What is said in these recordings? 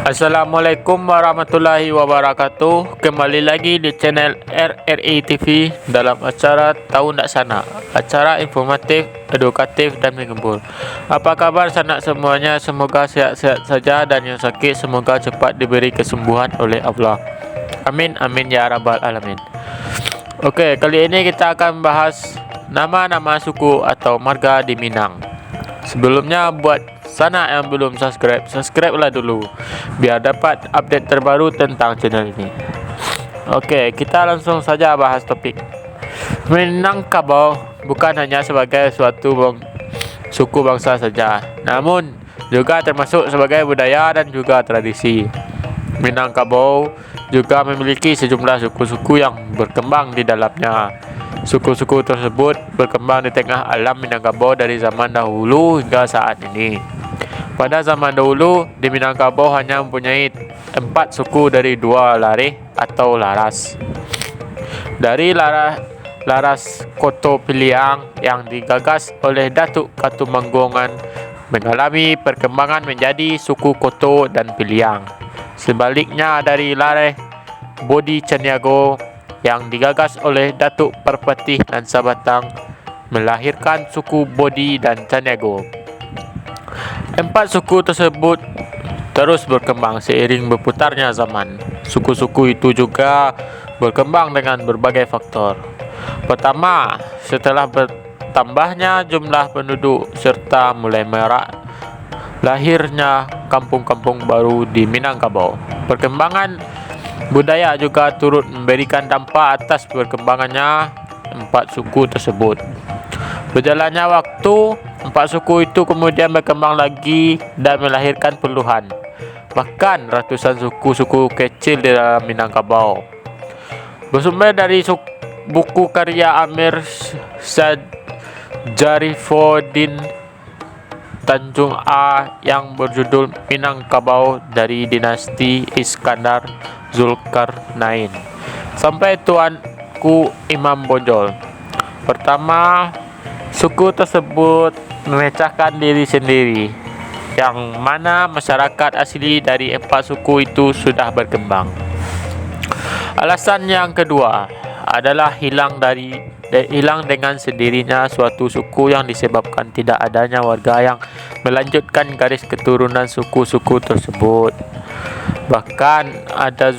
Assalamualaikum warahmatullahi wabarakatuh. Kembali lagi di channel RRI TV dalam acara Tahu Ndak Sana, acara informatif, edukatif dan menghibur. Apa kabar sanak semuanya? Semoga sehat-sehat saja dan yang sakit semoga cepat diberi kesembuhan oleh Allah. Amin amin ya rabbal alamin. Oke, kali ini kita akan bahas nama-nama suku atau marga di Minang. Sebelumnya buat sana yang belum subscribe lah dulu biar dapat update terbaru tentang channel ini. Oke, kita langsung saja bahas topik. Minangkabau bukan hanya sebagai suku bangsa saja, namun juga termasuk sebagai budaya dan juga tradisi. Minangkabau juga memiliki sejumlah suku-suku yang berkembang di dalamnya. Suku-suku tersebut berkembang di tengah alam Minangkabau dari zaman dahulu hingga saat ini. Pada zaman dahulu, di Minangkabau hanya mempunyai 4 suku dari 2 lareh atau laras. Dari laras Koto Piliang yang digagas oleh Datuk Katumanggongan mengalami perkembangan menjadi suku Koto dan Piliang. Sebaliknya dari lareh Bodi Caniago yang digagas oleh Datuk Perpetih dan Sabatang melahirkan suku Bodi dan Caniago. 4 suku tersebut terus berkembang seiring berputarnya zaman. Suku-suku itu juga berkembang dengan berbagai faktor. Pertama, setelah bertambahnya jumlah penduduk serta mulai merak lahirnya kampung-kampung baru di Minangkabau. Perkembangan budaya juga turut memberikan dampak atas perkembangannya 4 suku tersebut. Berjalannya waktu, 4 suku itu kemudian berkembang lagi dan melahirkan puluhan, bahkan ratusan suku-suku kecil di dalam Minangkabau. Bersumber dari buku karya Amir Syarifudin Tanjung A yang berjudul Minangkabau dari Dinasti Iskandar Zulkarnain sampai Tuanku Imam Bonjol. Pertama, suku tersebut memecahkan diri sendiri, yang mana masyarakat asli dari 4 suku itu sudah berkembang. Alasan yang kedua adalah hilang dengan sendirinya suatu suku yang disebabkan tidak adanya warga yang melanjutkan garis keturunan suku-suku tersebut. Bahkan ada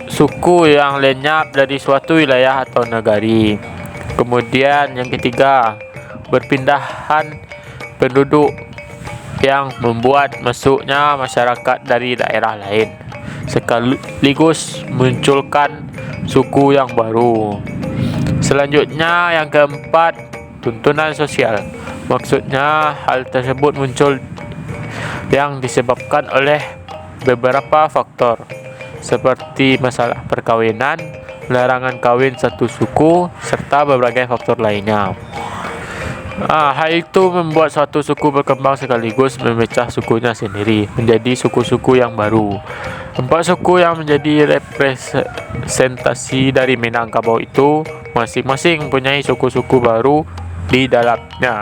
suku yang lenyap dari suatu wilayah atau negari. Kemudian yang ketiga, berpindahan penduduk yang membuat masuknya masyarakat dari daerah lain sekaligus munculkan suku yang baru. Selanjutnya yang keempat, tuntunan sosial. Maksudnya hal tersebut muncul yang disebabkan oleh beberapa faktor seperti masalah perkawinan, larangan kawin satu suku, serta berbagai faktor lainnya. Hal itu membuat suatu suku berkembang sekaligus memecah sukunya sendiri menjadi suku-suku yang baru. 4 suku yang menjadi representasi dari Minangkabau itu masing-masing mempunyai suku-suku baru di dalamnya.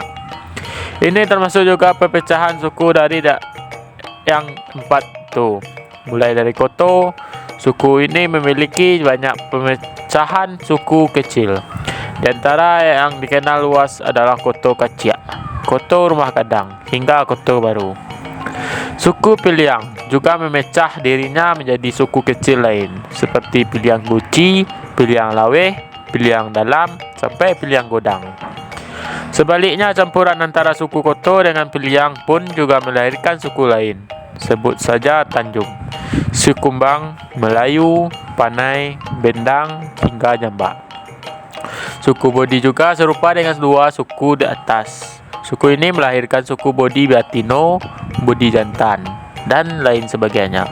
Ini termasuk juga perpecahan suku dari yang 4 itu. Mulai dari Koto, suku ini memiliki banyak pemecahan suku kecil. Di antara yang dikenal luas adalah Koto Kaciak, Koto Rumah Kadang, hingga Koto Baru. Suku Piliang juga memecah dirinya menjadi suku kecil lain seperti Piliang Guci, Piliang Laweh, Piliang Dalam, sampai Piliang Godang. Sebaliknya, campuran antara suku Koto dengan Piliang pun juga melahirkan suku lain. Sebut saja Tanjung, Sukumbang, Melayu, Panai, Bendang, hingga Jambak. Suku Bodi juga serupa dengan 2 suku di atas. Suku ini melahirkan suku Bodi Batino, Bodi Jantan, dan lain sebagainya.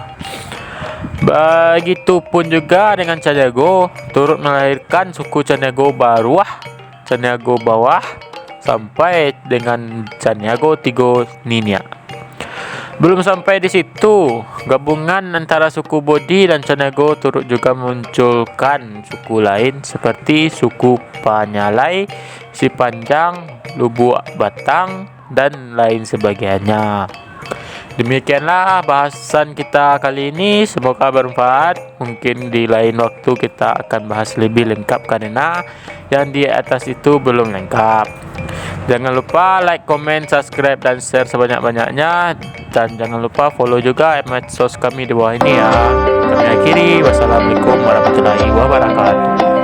Begitupun juga dengan Caniago, turut melahirkan suku Caniago Bawah, Caniago Bawah, sampai dengan Caniago Tigo Ninia. Belum sampai di situ, gabungan antara suku Bodi dan Caniago turut juga memunculkan suku lain seperti suku Panyalai, Sipanjang, Lubuk Batang, dan lain sebagainya. Demikianlah bahasan kita kali ini, semoga bermanfaat. Mungkin di lain waktu kita akan bahas lebih lengkap karena yang di atas itu belum lengkap. Jangan lupa like, comment, subscribe, dan share sebanyak-banyaknya. Dan jangan lupa follow juga medsos kami di bawah ini ya. Kami akhiri, wassalamualaikum warahmatullahi wabarakatuh.